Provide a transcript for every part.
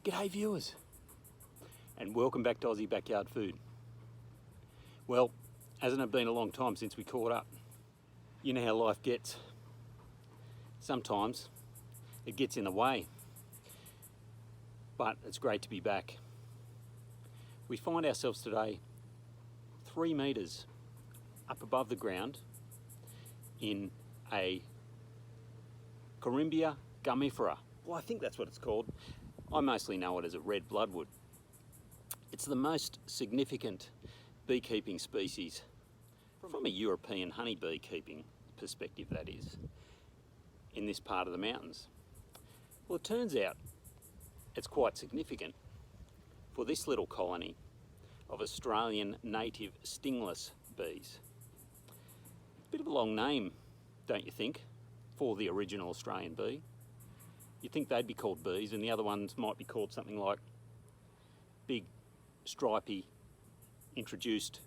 G'day viewers, and welcome back to Aussie Backyard Food. Well, hasn't it been a long time since we caught up? You know how life gets. Sometimes it gets in the way, but it's great to be back. We find ourselves today 3 metres up above the ground in a Corymbia gummifera. Well, I think that's what it's called. I mostly know it as a red bloodwood. It's the most significant beekeeping species from a European honeybee keeping perspective, that is, in this part of the mountains. Well, it turns out it's quite significant for this little colony of Australian Native Stingless Bees. Bit of a long name, don't you think, for the original Australian bee? You'd think they'd be called bees, and the other ones might be called something like big, stripy, introduced,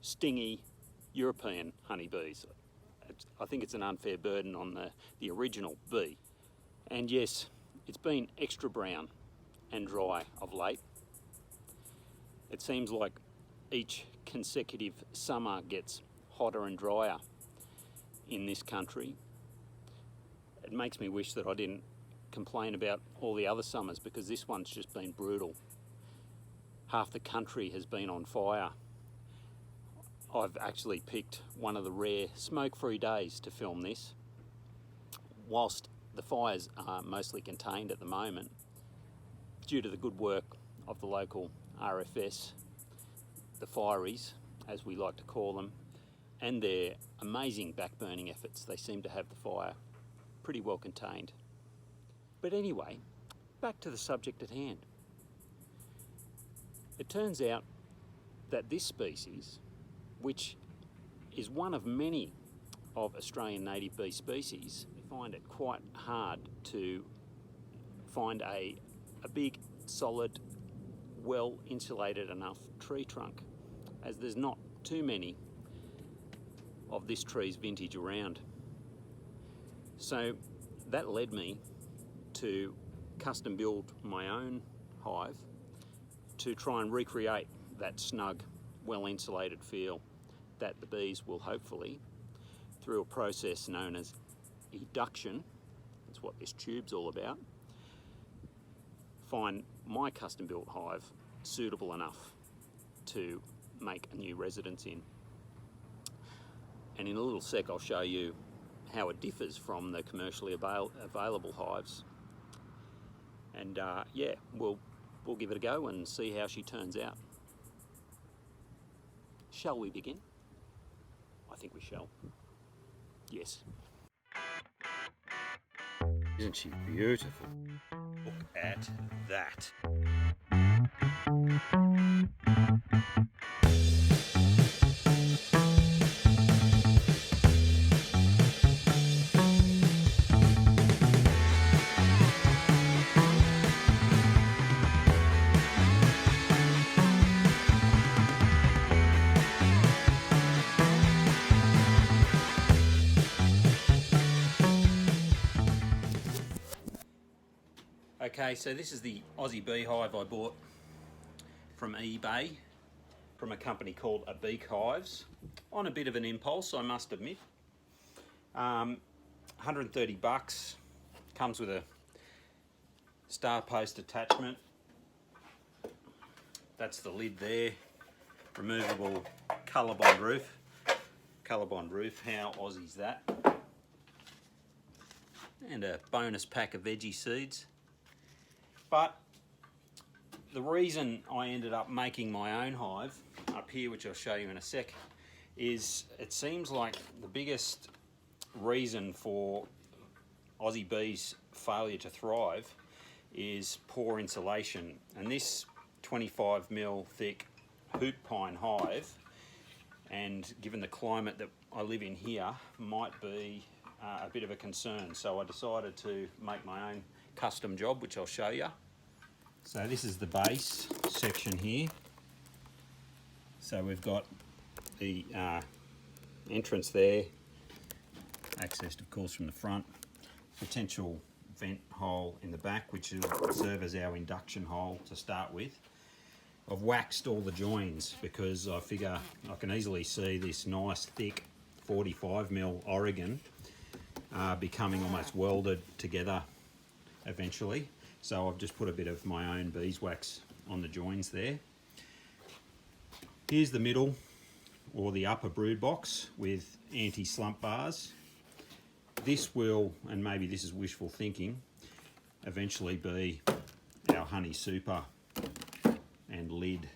stingy European honeybees. I think it's an unfair burden on the original bee. And yes, it's been extra brown and dry of late. It seems like each consecutive summer gets hotter and drier in this country. It makes me wish that I didn't complain about all the other summers, because this one's just been brutal. Half the country has been on fire. I've actually picked one of the rare smoke-free days to film this. Whilst the fires are mostly contained at the moment, due to the good work of the local RFS, the fireys, as we like to call them, and their amazing backburning efforts, they seem to have the fire pretty well contained. But anyway, back to the subject at hand. It turns out that this species, which is one of many of Australian native bee species, we find it quite hard to find a big, solid, well insulated enough tree trunk, as there's not too many of this tree's vintage around. So that led me to custom build my own hive to try and recreate that snug, well insulated feel that the bees will hopefully, through a process known as eduction, that's what this tube's all about, find my custom built hive suitable enough to make a new residence in. And in a little sec I'll show you how it differs from the commercially available hives. And yeah, we'll give it a go and see how she turns out. Shall we begin? I think we shall. Yes. Isn't she beautiful? Look at that. Okay, so this is the Aussie beehive I bought from eBay from a company called Hives, on a bit of an impulse, I must admit. 130 bucks, comes with a star post attachment. That's the lid there, removable colorbond roof. Colorbond roof, how Aussie's that? And a bonus pack of veggie seeds. But the reason I ended up making my own hive up here, which I'll show you in a sec, is it seems like the biggest reason for Aussie bees' failure to thrive is poor insulation. And this 25mm thick hoop pine hive, and given the climate that I live in here, might be a bit of a concern. So I decided to make my own custom job, which I'll show you. So this is the base section here. So we've got the entrance there, accessed of course from the front, potential vent hole in the back, which will serve as our induction hole to start with. I've waxed all the joins because I figure I can easily see this nice thick 45mm Oregon becoming almost welded together eventually. So I've just put a bit of my own beeswax on the joins there. Here's the middle, or the upper brood box with anti-slump bars. This will, and maybe this is wishful thinking, eventually be our honey super and lid.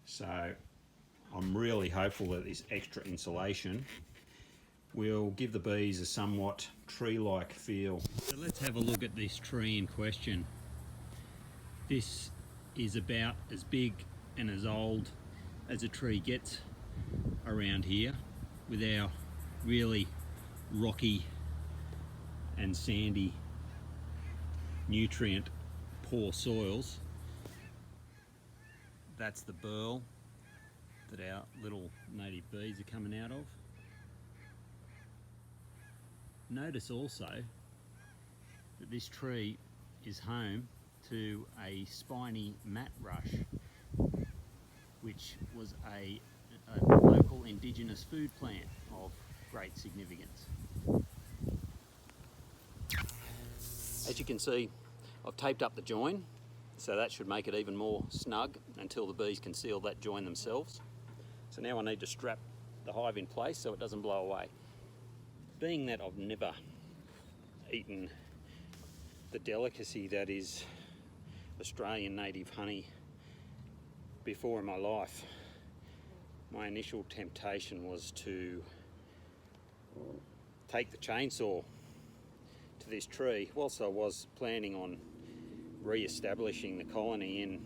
So I'm really hopeful that this extra insulation will give the bees a somewhat tree-like feel. So let's have a look at this tree in question. This is about as big and as old as a tree gets around here, with our really rocky and sandy, nutrient poor soils. That's the burl that our little native bees are coming out of. Notice also that this tree is home to a spiny mat rush, which was a local indigenous food plant of great significance. As you can see, I've taped up the join, so that should make it even more snug until the bees can seal that join themselves. So now I need to strap the hive in place so it doesn't blow away. Being that I've never eaten the delicacy that is Australian native honey before in my life, my initial temptation was to take the chainsaw to this tree, whilst I was planning on re-establishing the colony in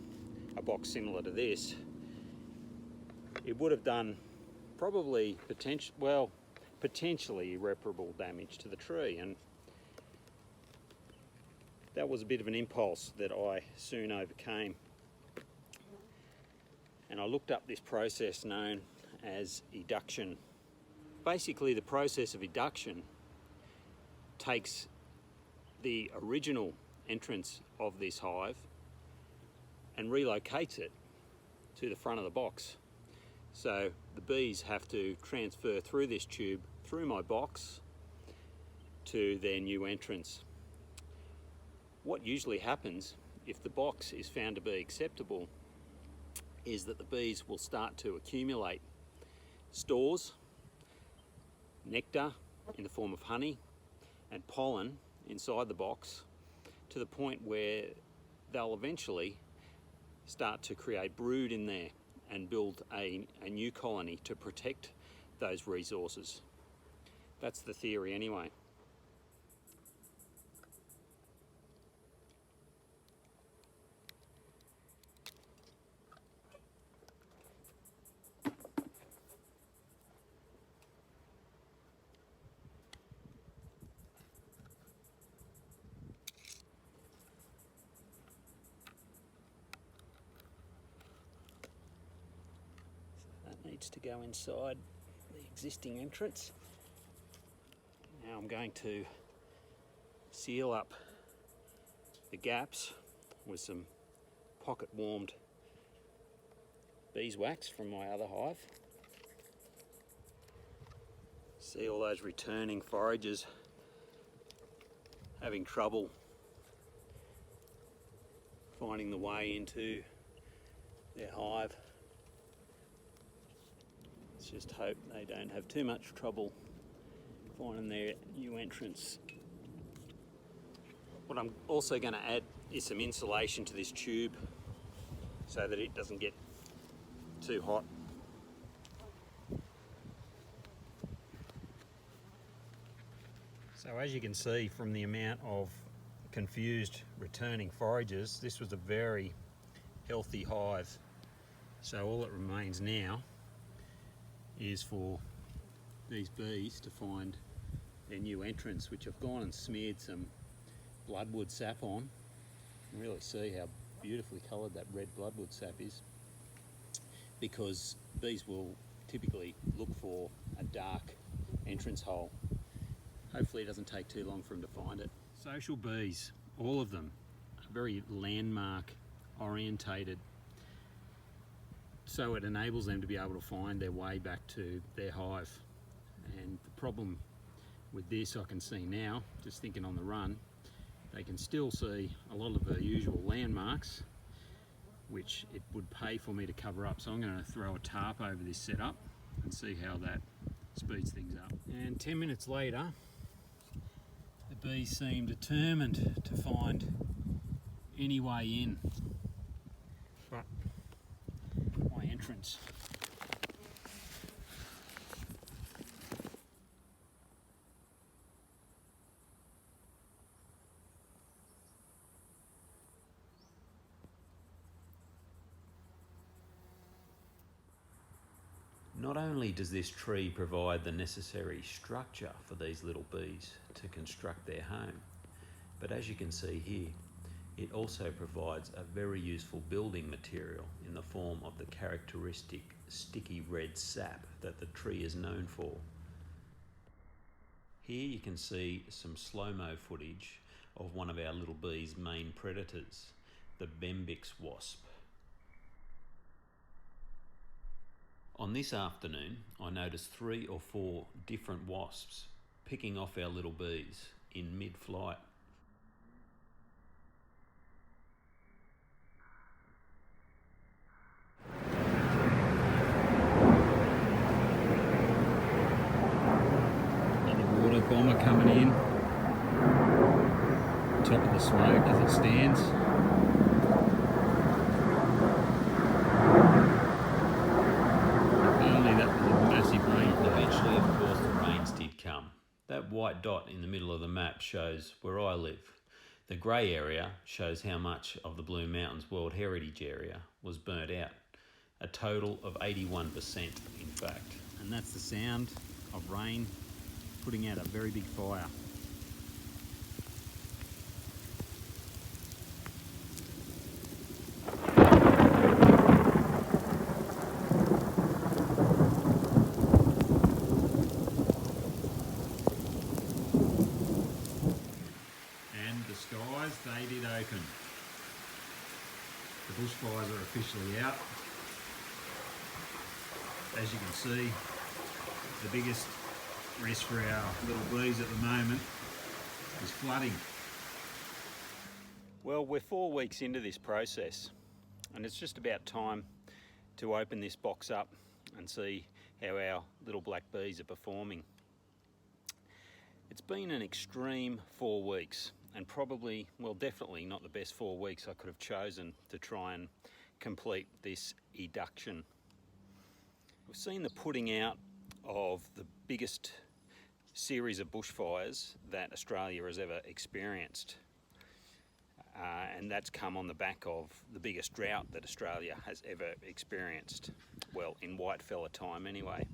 a box similar to this. It would have done probably potentially irreparable damage to the tree, and that was a bit of an impulse that I soon overcame. And I looked up this process known as eduction. Basically, the process of eduction takes the original entrance of this hive and relocates it to the front of the box. So the bees have to transfer through this tube, through my box, to their new entrance. What usually happens if the box is found to be acceptable is that the bees will start to accumulate stores, nectar in the form of honey, and pollen inside the box, to the point where they'll eventually start to create brood in there and build a new colony to protect those resources. That's the theory anyway. Needs to go inside the existing entrance. Now I'm going to seal up the gaps with some pocket warmed beeswax from my other hive. See all those returning foragers having trouble finding the way into their hive. Just hope they don't have too much trouble finding their new entrance. What I'm also going to add is some insulation to this tube so that it doesn't get too hot. So as you can see from the amount of confused returning foragers, this was a very healthy hive. So all that remains now is for these bees to find their new entrance, which I've gone and smeared some bloodwood sap on. You can really see how beautifully coloured that red bloodwood sap is, because bees will typically look for a dark entrance hole. Hopefully it doesn't take too long for them to find it. Social bees, all of them, are very landmark orientated, so it enables them to be able to find their way back to their hive. And the problem with this, I can see now, just thinking on the run, they can still see a lot of the usual landmarks, which it would pay for me to cover up. So I'm going to throw a tarp over this setup and see how that speeds things up. And 10 minutes later, the bees seem determined to find any way in, but my entrance. Not only does this tree provide the necessary structure for these little bees to construct their home, but as you can see here, it also provides a very useful building material in the form of the characteristic sticky red sap that the tree is known for. Here you can see some slow-mo footage of one of our little bees' main predators, the Bembix wasp. On this afternoon, I noticed 3 or 4 different wasps picking off our little bees in mid-flight. Another water bomber coming in, top of the smoke as it stands. Eventually, of course, the rains did come. That white dot in the middle of the map shows where I live. The grey area shows how much of the Blue Mountains World Heritage Area was burnt out. A total of 81%, in fact. And that's the sound of rain putting out a very big fire. They did open. The bushfires are officially out. As you can see, the biggest risk for our little bees at the moment is flooding. Well, we're 4 weeks into this process, and it's just about time to open this box up and see how our little black bees are performing. It's been an extreme 4 weeks. And probably, well, definitely not the best 4 weeks I could have chosen to try and complete this eduction. We've seen the putting out of the biggest series of bushfires that Australia has ever experienced. And that's come on the back of the biggest drought that Australia has ever experienced. Well, in whitefella time anyway.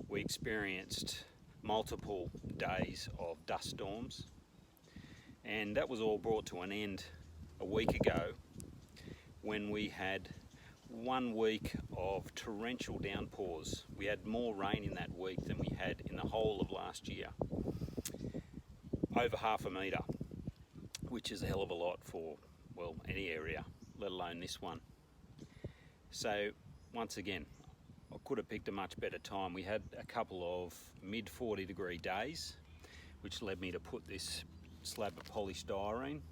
We experienced multiple days of dust storms. And that was all brought to an end a week ago when we had 1 week of torrential downpours. We had more rain in that week than we had in the whole of last year. Over 1/2 metre, which is a hell of a lot for, well, any area, let alone this one. So once again, I could have picked a much better time. We had a couple of mid 40 degree days, which led me to put this slab of polystyrene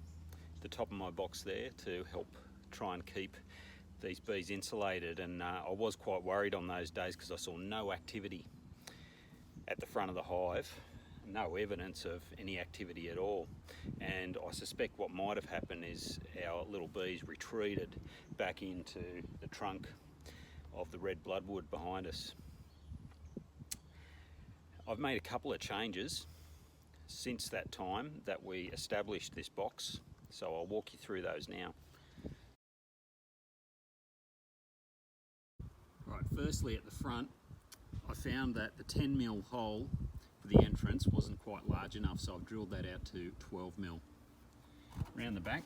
at the top of my box there to help try and keep these bees insulated. And I was quite worried on those days because I saw no activity at the front of the hive, no evidence of any activity at all. And I suspect what might have happened is our little bees retreated back into the trunk of the red bloodwood behind us. I've made a couple of changes since that time that we established this box, so I'll walk you through those now. Right, firstly at the front, I found that the 10mm hole for the entrance wasn't quite large enough, so I've drilled that out to 12mm. Around the back,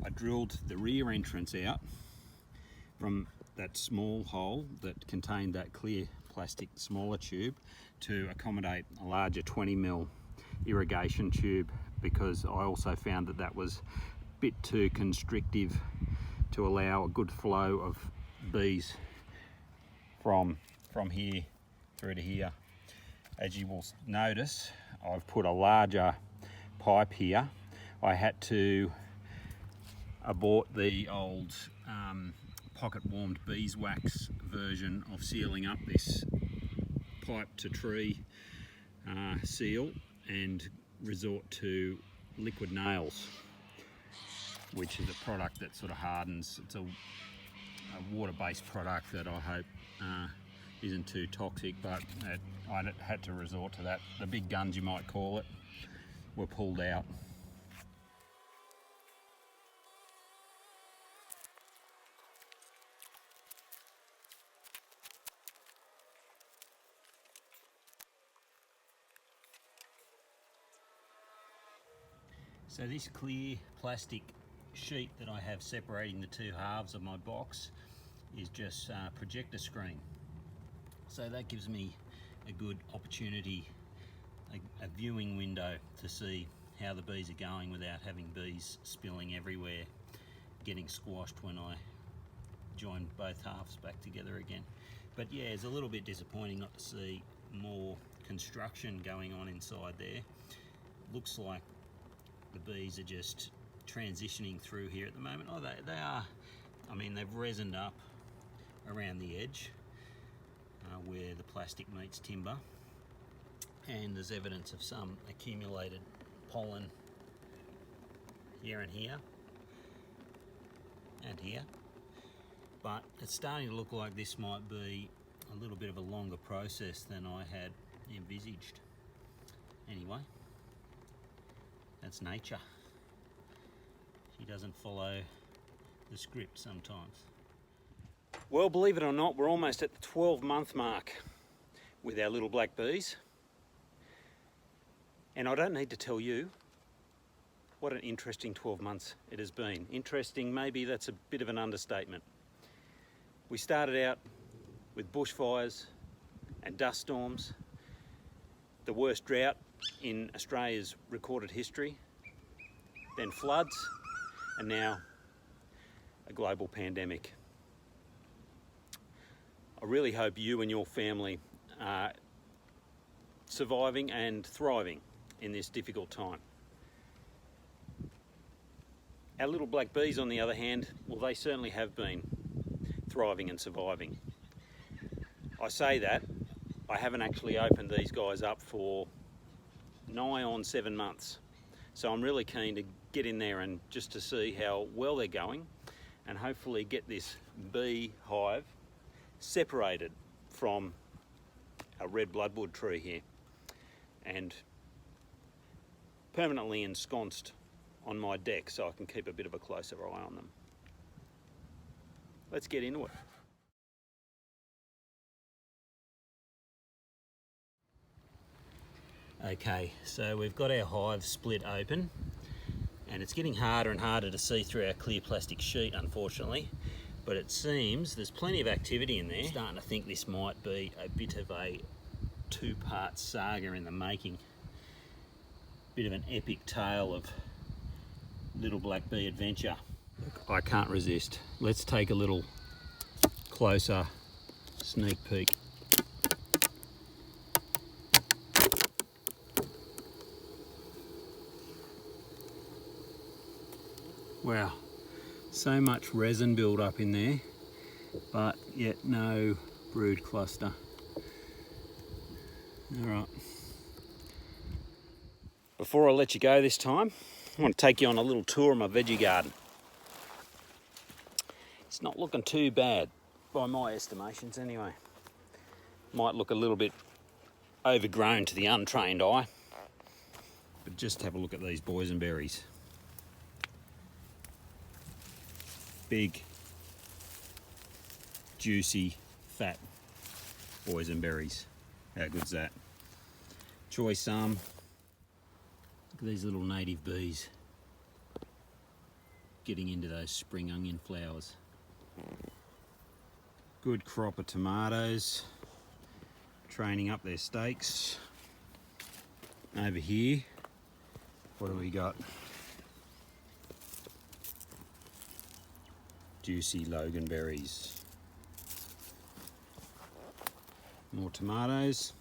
I drilled the rear entrance out from that small hole that contained that clear plastic smaller tube to accommodate a larger 20mm irrigation tube, because I also found that that was a bit too constrictive to allow a good flow of bees from here through to here. As you will notice, I've put a larger pipe here. I had to abort the old pocket warmed beeswax version of sealing up this pipe to tree seal and resort to liquid nails, which is a product that sort of hardens. It's a water-based product that I hope isn't too toxic, but I had to resort to that. The big guns, you might call it, were pulled out. So this clear plastic sheet that I have separating the two halves of my box is just projector screen. So that gives me a good opportunity, a viewing window to see how the bees are going without having bees spilling everywhere, getting squashed when I join both halves back together again. But yeah, it's a little bit disappointing not to see more construction going on inside there. Looks like the bees are just transitioning through here at the moment. Oh, they are. I mean, they've resined up around the edge where the plastic meets timber, and there's evidence of some accumulated pollen here and here and here. But it's starting to look like this might be a little bit of a longer process than I had envisaged. Anyway, that's nature. She doesn't follow the script sometimes. Well, believe it or not, we're almost at the 12-month mark with our little black bees. And I don't need to tell you what an interesting 12 months it has been. Interesting, maybe that's a bit of an understatement. We started out with bushfires and dust storms, the worst drought in Australia's recorded history, then floods, and now a global pandemic. I really hope you and your family are surviving and thriving in this difficult time. Our little black bees, on the other hand, well, they certainly have been thriving and surviving. I say that, I haven't actually opened these guys up for nigh on 7 months. So I'm really keen to get in there and just to see how well they're going, and hopefully get this bee hive separated from a red bloodwood tree here and permanently ensconced on my deck so I can keep a bit of a closer eye on them. Let's get into it. Okay, so we've got our hive split open, and it's getting harder and harder to see through our clear plastic sheet, unfortunately, but it seems there's plenty of activity in there. I'm starting to think this might be a bit of a two-part saga in the making. Bit of an epic tale of little black bee adventure. Look, I can't resist. Let's take a little closer sneak peek. Wow, so much resin build up in there, but yet no brood cluster. All right. Before I let you go this time, I want to take you on a little tour of my veggie garden. It's not looking too bad by my estimations anyway. Might look a little bit overgrown to the untrained eye, but just have a look at these boysenberries. Big, juicy, fat boysenberries. How good's that? Choice Look at these little native bees getting into those spring onion flowers. Good crop of tomatoes, training up their stakes. Over here, what do we got? Juicy loganberries. More tomatoes.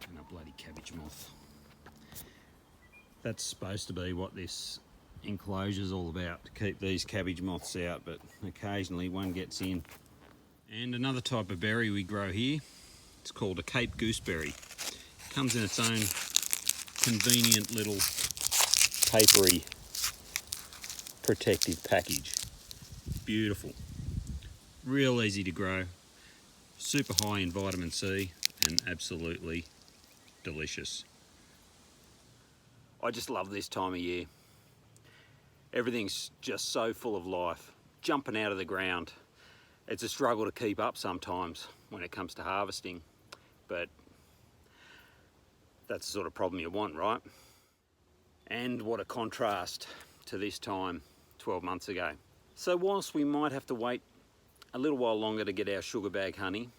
And a bloody cabbage moth. That's supposed to be what this enclosure's all about, to keep these cabbage moths out, but occasionally one gets in. And another type of berry we grow here, it's called a Cape gooseberry. It comes in its own convenient little papery protective package. Beautiful. Real easy to grow, super high in vitamin C, and absolutely delicious. I just love this time of year. Everything's just so full of life, jumping out of the ground. It's a struggle to keep up sometimes when it comes to harvesting, but that's the sort of problem you want, right? And what a contrast to this time 12 months ago. So whilst we might have to wait a little while longer to get our sugar bag honey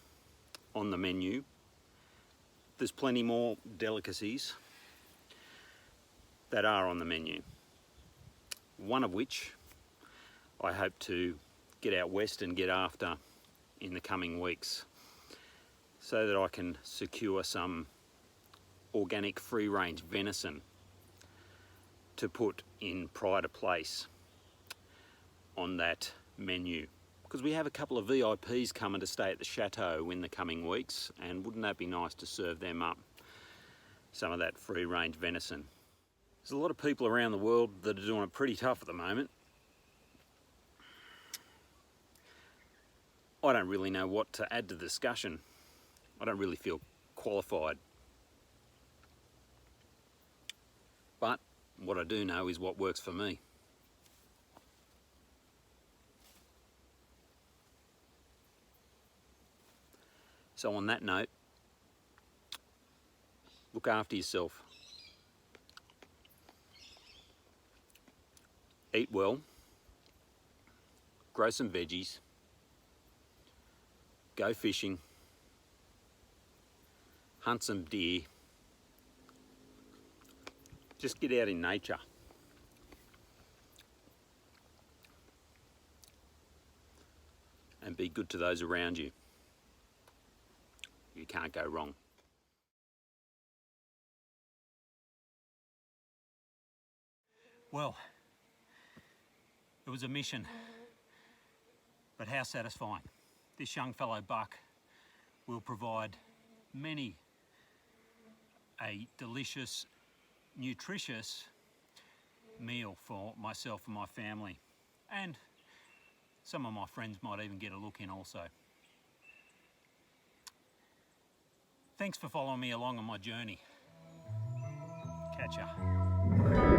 on the menu, there's plenty more delicacies that are on the menu. One of which I hope to get out west and get after in the coming weeks, so that I can secure some organic free-range venison to put in pride of place on that menu. Because we have a couple of VIPs coming to stay at the chateau in the coming weeks, and wouldn't that be nice to serve them up some of that free-range venison. There's a lot of people around the world that are doing it pretty tough at the moment. I don't really know what to add to the discussion. I don't really feel qualified. But what I do know is what works for me. So on that note, look after yourself. Eat well. Grow some veggies. Go fishing. Hunt some deer. Just get out in nature. And be good to those around you. You can't go wrong. Well, it was a mission, but how satisfying. This young fellow buck will provide many a delicious, nutritious meal for myself and my family, and some of my friends might even get a look in also. Thanks for following me along on my journey. Catch ya.